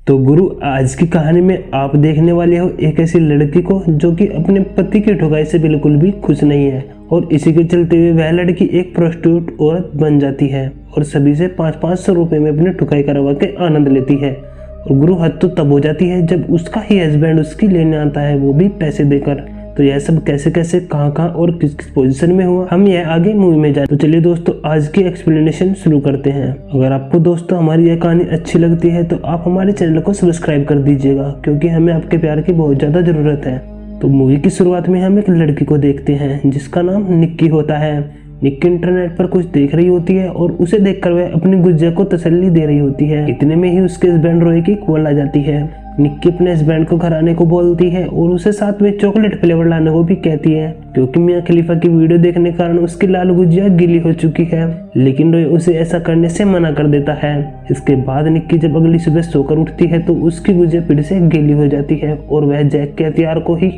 तो गुरु, आज की कहानी में आप देखने वाले हो एक ऐसी लड़की को जो कि अपने पति की ठुकाई से बिल्कुल भी खुश नहीं है और इसी के चलते हुए वह लड़की एक प्रोस्टिट्यूट औरत बन जाती है और सभी से 500-500 रुपए में अपनी ठुकाई करवा के आनंद लेती है। और गुरु, हद तो तब हो जाती है जब उसका ही हस्बैंड उसकी लेने आता है, वो भी पैसे देकर। तो यह सब कैसे कैसे कहाँ और किस किस पोजीशन में हुआ, हम यह आगे मूवी में जाए। तो चलिए दोस्तों, आज की एक्सप्लेनेशन शुरू करते हैं। अगर आपको दोस्तों हमारी यह कहानी अच्छी लगती है तो आप हमारे चैनल को सब्सक्राइब कर दीजिएगा, क्योंकि हमें आपके प्यार की बहुत ज़्यादा ज़रूरत है। तो मूवी की शुरुआत में हम एक लड़की को देखते हैं जिसका नाम निक्की होता है। निक्की इंटरनेट पर कुछ देख रही होती है और उसे देखकर वह अपनी गुज्जा को तसल्ली दे रही होती है। इतने में ही उसके हस्बैंड रोए की कॉल आ जाती है। निक्की अपने हस्बैंड को घर आने को बोलती है और उसे साथ में चॉकलेट फ्लेवर लाने को भी कहती है, क्योंकि मियां खलीफा की वीडियो देखने के कारण उसकी लाल गुजिया गीली हो चुकी है। लेकिन रोय उसे ऐसा करने से मना कर देता है। इसके बाद निक्की जब अगली सुबह सोकर उठती है तो उसकी गुजिया फिर से गीली हो जाती है और वह जैक के हथियार को ही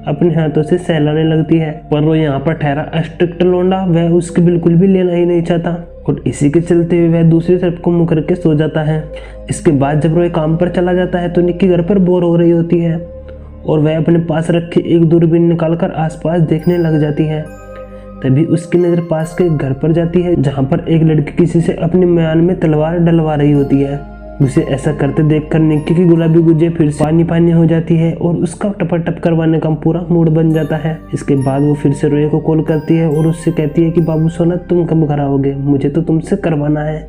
अपने हाथों से सहलाने लगती है। पर वो यहाँ पर ठहरा स्ट्रिक्ट लोंडा, वह उसकी बिल्कुल भी लेना ही नहीं चाहता और इसी के चलते हुए वह दूसरी तरफ को मुंह करके सो जाता है। इसके बाद जब रोय काम पर चला जाता है तो निक्की घर पर बोर हो रही होती है और वह अपने पास रखे एक दूरबीन निकालकर आसपास देखने लग जाती है। तभी उसकी नज़र पास के घर पर जाती है जहाँ पर एक लड़की किसी से अपने म्यान में तलवार डलवा रही होती है। उसे ऐसा करते देखकर निक्की की गुलाबी गुजिया फिर से पानी पानी हो जाती है और उसका टप करवाने का पूरा मूड बन जाता है। इसके बाद वो फिर से रोए को कॉल करती है और उससे कहती है कि बाबू सोना, तुम कब घर आओगे, मुझे तो तुमसे करवाना है।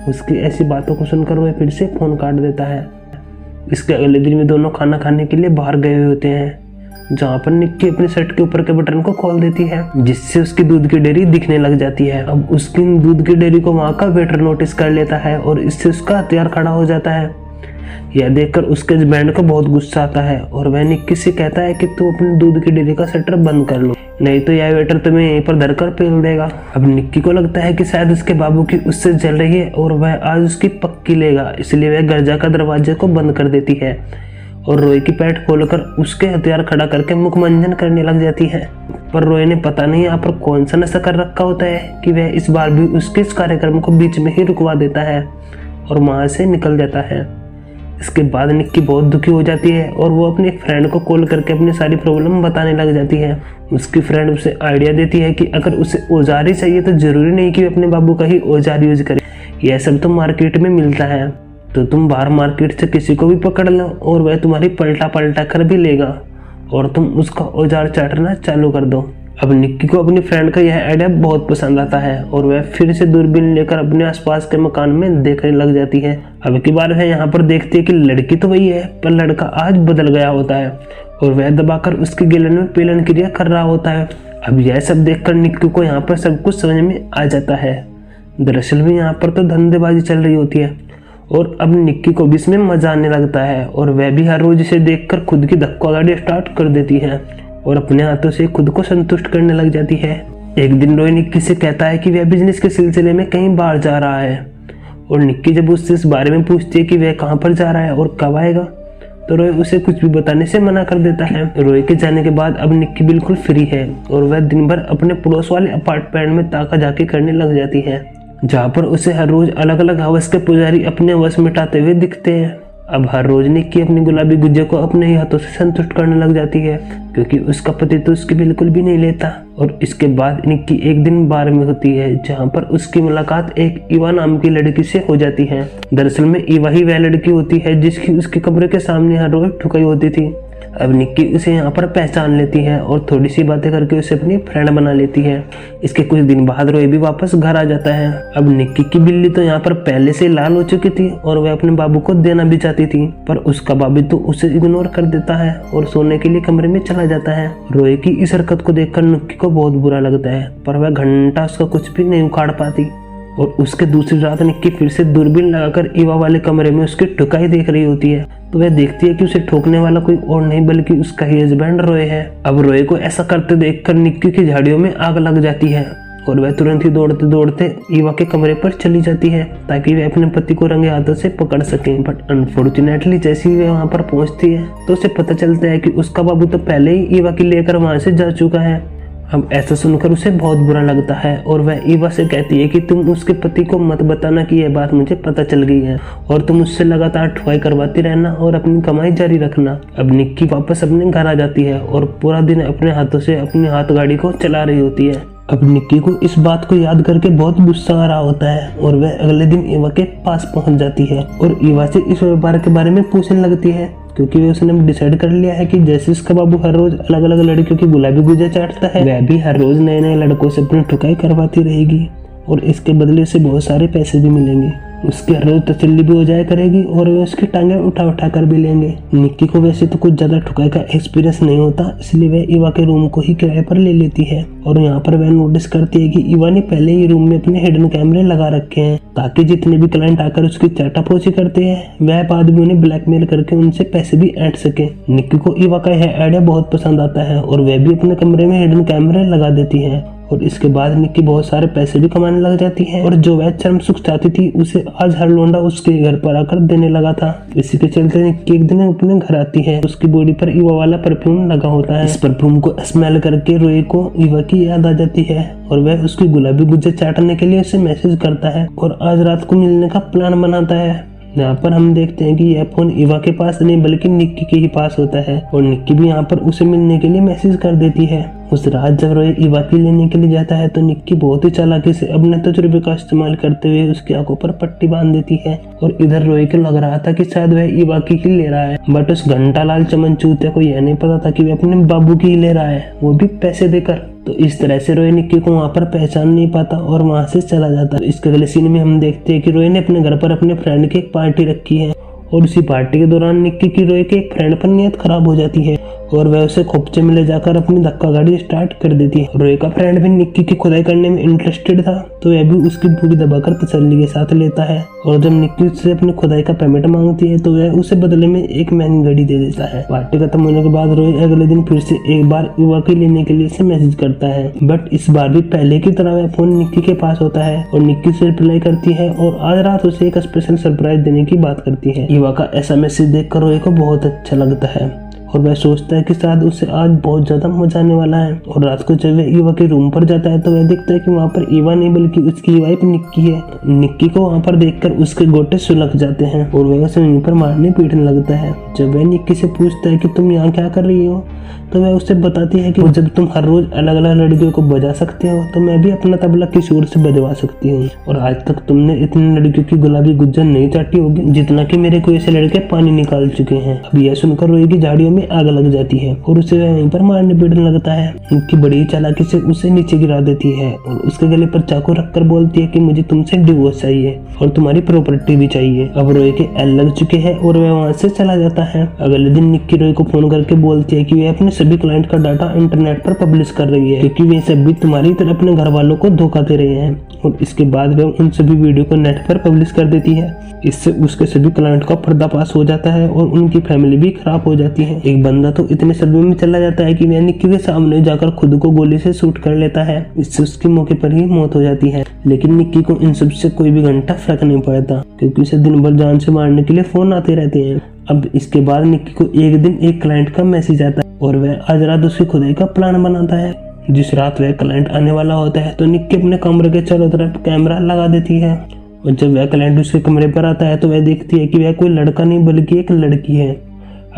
उसकी ऐसी बातों को सुनकर वह फिर से फोन काट देता है। इसके अगले दिन में दोनों खाना खाने के लिए बाहर गए हुए होते हैं, जहाँ पर निक्की अपने शर्ट के ऊपर के बटन को खोल देती है जिससे उसकी दूध की डेयरी दिखने लग जाती है। अब उसकी दूध की डेयरी को वहाँ का वेटर नोटिस कर लेता है और इससे उसका हथियार खड़ा हो जाता है। यह देखकर उसके हस्बैंड को बहुत गुस्सा आता है और वह निक्की से कहता है कि तू अपनी दूध की डेयरी का शटर बंद कर लो, नहीं तो यह वेटर तुम्हें यहीं पर धरकर पेल देगा। अब निक्की को लगता है कि शायद उसके बाबू की उससे जल रही है और वह आज उसकी पक्की लेगा, इसलिए वह घर जाकर दरवाजे को बंद कर देती है और रोय की पैंट खोलकर उसके हथियार खड़ा करके मुखमंजन करने लग जाती है। पर रोय ने पता नहीं यहाँ पर कौन सा नशा कर रखा होता है कि वह इस बार भी उसके इस कार्यक्रम को बीच में ही रुकवा देता है और वहाँ से निकल जाता है। इसके बाद निक्की बहुत दुखी हो जाती है और वो अपने फ्रेंड को कॉल करके अपनी सारी प्रॉब्लम बताने लग जाती है। उसकी फ्रेंड उसे आइडिया देती है कि अगर उसे औजार ही चाहिए तो जरूरी नहीं कि अपने बाबू का ही औजार यूज करे, यह सब तो मार्केट में मिलता है, तो तुम बाहर मार्केट से किसी को भी पकड़ लो और वह तुम्हारी पलटा कर भी लेगा और तुम उसका औजार चाटना चालू कर दो। अब निक्की को अपनी फ्रेंड का यह आइडिया बहुत पसंद आता है और वह फिर से दूरबीन लेकर अपने आसपास के मकान में देखने लग जाती है। अब की बार वह यहाँ पर देखती है कि लड़की तो वही है पर लड़का आज बदल गया होता है और वह दबाकर उसकी गिलन में पेलन क्रिया कर रहा होता है। अब यह सब देखकर निक्की को यहाँ पर सब कुछ समझ में आ जाता है। दरअसल में यहाँ पर तो धंधेबाजी चल रही होती है और अब निक्की को भी इसमें मजा आने लगता है और वह भी हर रोज इसे देखकर खुद की धक्का गाड़ी स्टार्ट कर देती है और अपने हाथों से खुद को संतुष्ट करने लग जाती है। एक दिन रोय निक्की से कहता है कि वह बिजनेस के सिलसिले में कहीं बाहर जा रहा है और निक्की जब उससे इस बारे में पूछती है कि वह कहाँ पर जा रहा है और कब आएगा तो रोय उसे कुछ भी बताने से मना कर देता है। रोय के जाने के बाद अब निक्की बिल्कुल फ्री है और वह दिन भर अपने पड़ोस वाले अपार्टमेंट में ताका झाकी करने लग जाती है, जहाँ पर उसे हर रोज अलग अलग हवस के पुजारी अपने वश मिटाते हुए दिखते हैं। अब हर रोज निक्की अपनी गुलाबी गुज्जे को अपने ही हाथों से संतुष्ट करने लग जाती है, क्योंकि उसका पति तो उसकी बिल्कुल भी नहीं लेता। और इसके बाद निक्की एक दिन बार में होती है जहाँ पर उसकी मुलाकात एक ईवा नाम की लड़की से हो जाती है। दरअसल में ईवा ही वह लड़की होती है जिसकी उसके कमरे के सामने हर रोज ठुकाई होती थी। अब निक्की उसे यहाँ पर पहचान लेती है और थोड़ी सी बातें करके उसे अपनी फ्रेंड बना लेती है। इसके कुछ दिन बाद रोय भी वापस घर आ जाता है। अब निक्की की बिल्ली तो यहाँ पर पहले से लाल हो चुकी थी और वह अपने बाबू को देना भी चाहती थी, पर उसका बाबू तो उसे इग्नोर कर देता है और सोने के लिए कमरे में चला जाता है। रोय की इस हरकत को देखकर निक्की को बहुत बुरा लगता है, पर वह घंटा उसका कुछ भी नहीं उखाड़ पाती। और उसके दूसरी रात निक्की फिर से दूरबीन लगाकर ईवा वाले कमरे में उसकी ठुकाई देख रही होती है, तो वह देखती है कि उसे ठोकने वाला कोई और नहीं बल्कि उसका ही हस्बैंड रोय है। अब रोय को ऐसा करते देखकर निक्की की झाड़ियों में आग लग जाती है और वह तुरंत ही दौड़ते दौड़ते ईवा के कमरे पर चली जाती है ताकि वह अपने पति को रंगे हाथों से पकड़ सके। बट अनफॉर्चुनेटली जैसे ही वह वहाँ पर पहुँचती है तो उसे पता चलता है कि उसका बाबू तो पहले ही ईवा की लेकर वहाँ से जा चुका है अब ऐसा सुनकर उसे बहुत बुरा लगता है और वह ईवा से कहती है कि तुम उसके पति को मत बताना कि यह बात मुझे पता चल गई है और तुम उससे लगातार ठुकाई करवाती रहना और अपनी कमाई जारी रखना। अब निक्की वापस अपने घर आ जाती है और पूरा दिन अपने हाथों से अपनी हाथ गाड़ी को चला रही होती है। अब निक्की को इस बात को याद करके बहुत गुस्सा आ रहा होता है और वह अगले दिन ईवा के पास पहुंच जाती है और ईवा से इस व्यापार के बारे में पूछने लगती है, क्योंकि वे उसने डिसाइड कर लिया है कि जैसे इसका बाबू हर रोज अलग अलग लड़कियों की गुलाबी गुजर चाटता है, वह भी हर रोज नए नए लड़कों से अपनी ठुकाई करवाती रहेगी और इसके बदले उसे बहुत सारे पैसे भी मिलेंगे। उसकी हर रोज तसल्ली भी हो जाया करेगी और वे उसकी टांगें उठा उठा कर भी लेंगे। निक्की को वैसे तो कुछ ज्यादा ठुकाई का एक्सपीरियंस नहीं होता, इसलिए वह ईवा के रूम को ही किराए पर ले लेती है और यहाँ पर वह नोटिस करती है कि ईवा ने पहले ही रूम में अपने हिडन कैमरे लगा रखे हैं ताकि जितने भी क्लाइंट आकर उसकी चाटापोची करते हैं वह बाद में उन्हें ब्लैकमेल करके उनसे पैसे भी ऐंठ सके। निक्की को ईवा का यह आइडिया बहुत पसंद आता है और वह भी अपने कमरे में हिडन कैमरे लगा देती है और इसके बाद निक्की बहुत सारे पैसे भी कमाने लग जाती है और जो वह चरम सुख चाहती थी उसे आज हर लौंडा उसके घर पर आकर देने लगा था। इसी के चलते निक्की एक दिन अपने घर आती है। उसकी बॉडी पर ईवा वाला परफ्यूम लगा होता है। इस परफ्यूम को स्मेल करके रोए को ईवा की याद आ जाती है और वह उसकी गुलाबी गुज्जे चाटने के लिए उसे मैसेज करता है और आज रात को मिलने का प्लान बनाता है। यहाँ पर हम देखते हैं कि यह फोन ईवा के पास नहीं बल्कि निक्की के ही पास होता है और निक्की भी यहाँ पर उसे मिलने के लिए मैसेज कर देती है। उस रात जब रोए ईवा की लेने के लिए जाता है तो निक्की बहुत ही चालाकी से अपने तजुर्बे का इस्तेमाल करते हुए उसकी आंखों पर पट्टी बांध देती है और इधर रोए को लग रहा था कि शायद वह ईवा की ही ले रहा है, बट उस घंटा लाल चमन चूते को यह नहीं पता था कि वह अपने बाबू की ही ले रहा है, वो भी पैसे देकर। तो इस तरह से रोए निक्की को वहाँ पर पहचान नहीं पाता और वहाँ से चला जाता है। इसके अगले सीन में हम देखते हैं कि रोए ने अपने घर पर अपने फ्रेंड की एक पार्टी रखी है और उसी पार्टी के दौरान निक्की की रोए के एक फ्रेंड पर नीयत खराब हो जाती है और वह उसे खोपचे में ले जाकर अपनी धक्का गाड़ी स्टार्ट कर देती है। रोए का फ्रेंड भी निक्की की खुदाई करने में इंटरेस्टेड था तो वह भी उसकी भूख दबाकर तसल्ली के साथ लेता है और जब निक्की उससे अपनी खुदाई का पेमेंट मांगती है तो वह उसे बदले में एक महंगी घड़ी दे देता है। पार्टी खत्म होने के बाद रोए अगले दिन फिर से एक बार ईवा के लेने के लिए उसे मैसेज करता है, बट इस बार भी पहले की तरह वह फोन निक्की के पास होता है और निक्की से रिप्लाई करती है और आज रात उसे एक स्पेशल सरप्राइज देने की बात करती है। ईवा का ऐसा मैसेज देखकर रोए को बहुत अच्छा लगता है और वह सोचता है कि शायद उसे आज बहुत ज्यादा मजा आने वाला है और रात को जब वह ईवा के रूम पर जाता है तो वह देखता है कि वहाँ पर ईवा नहीं बल्कि उसकी वाइफ निक्की है। निक्की को वहाँ पर देखकर उसके गोटे सुलग जाते हैं और वह उसे वहीं पर मारने पीटने लगता है। जब वह निक्की से पूछता है कि तुम यहाँ क्या कर रही हो तो वह उसे बताती है कि जब तुम हर रोज अलग अलग लड़कियों को बजा सकते हो तो मैं भी अपना तबला किसी और से बजवा सकती हूँ और आज तक तुमने इतनी लड़कियों की गुलाबी गुज्जर नहीं चाटी होगी जितना कि मेरे कोई ऐसे लड़के पानी निकाल चुके हैं। अब यह सुनकर रोए की झाड़ियों में आग लग जाती है और उसे वहीं पर मारने पीटने लगता है। उनकी बड़ी चालाकी से उसे नीचे गिरा देती है और उसके गले पर चाकू रखकर बोलती है कि मुझे तुमसे डिवोर्स चाहिए और तुम्हारी प्रॉपर्टी भी चाहिए। अब रोए के एल लग चुके हैं और वह वहाँ से चला जाता है। अगले दिन निक्की रोए को फोन करके बोलती है कि वह अपने सभी क्लाइंट का डाटा इंटरनेट पर पब्लिश कर रही है क्योंकि वे सभी तुम्हारी तरह अपने घर वालों को धोखा दे रहे हैं और इसके बाद वह उन सभी वीडियो को नेट पर पब्लिश कर देती है। इससे उसके सभी क्लाइंट का पर्दाफाश हो जाता है और उनकी फैमिली भी खराब हो जाती है। एक बंदा तो इतने सदमे में चला जाता है कि वह निक्की के सामने जाकर खुद को गोली से शूट कर लेता है। इससे उसकी मौके पर ही मौत हो जाती है। लेकिन निक्की को इन सब से कोई भी घंटा फर्क नहीं पड़ता क्योंकि उसे दिन भर जान से मारने के लिए फोन आते रहते हैं। अब इसके बाद निक्की को एक दिन एक क्लाइंट का मैसेज आता है और वह आज रात उसकी खुदाई का प्लान बनाता है। जिस रात वह क्लाइंट आने वाला होता है तो निक्की अपने कमरे के चारों तरफ कैमरा लगा देती है और जब वह क्लाइंट उसके कमरे पर आता है तो वह देखती है कि वह कोई लड़का नहीं बल्कि एक लड़की है।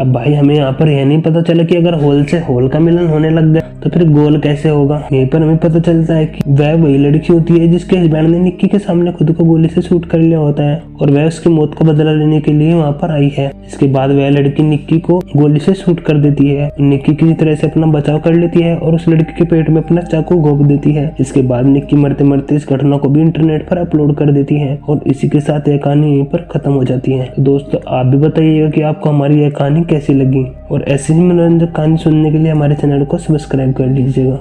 अब भाई हमें यहाँ पर यह नहीं पता चला कि अगर होल से होल का मिलन होने लग गया तो फिर गोल कैसे होगा। यहीं पर हमें पता चलता है कि वह वही लड़की होती है जिसके हस्बैंड ने निक्की के सामने खुद को गोली से शूट कर लिया होता है और वह उसकी मौत का बदला लेने के लिए वहाँ पर आई है। इसके बाद वह लड़की निक्की को गोली से शूट कर देती है। निक्की किसी तरह से अपना बचाव कर लेती है और उस लड़की के पेट में अपना चाकू घोंप देती है। इसके बाद निक्की मरते मरते इस घटना को भी इंटरनेट पर अपलोड कर देती है और इसी के साथ यह कहानी यहीं पर खत्म हो जाती है। तो दोस्तों आप भी बताइएगा कि आपको हमारी यह कहानी कैसी लगी और ऐसी ही मनोरंजक कहानी सुनने के लिए हमारे चैनल को सब्सक्राइब कर लीजिएगा।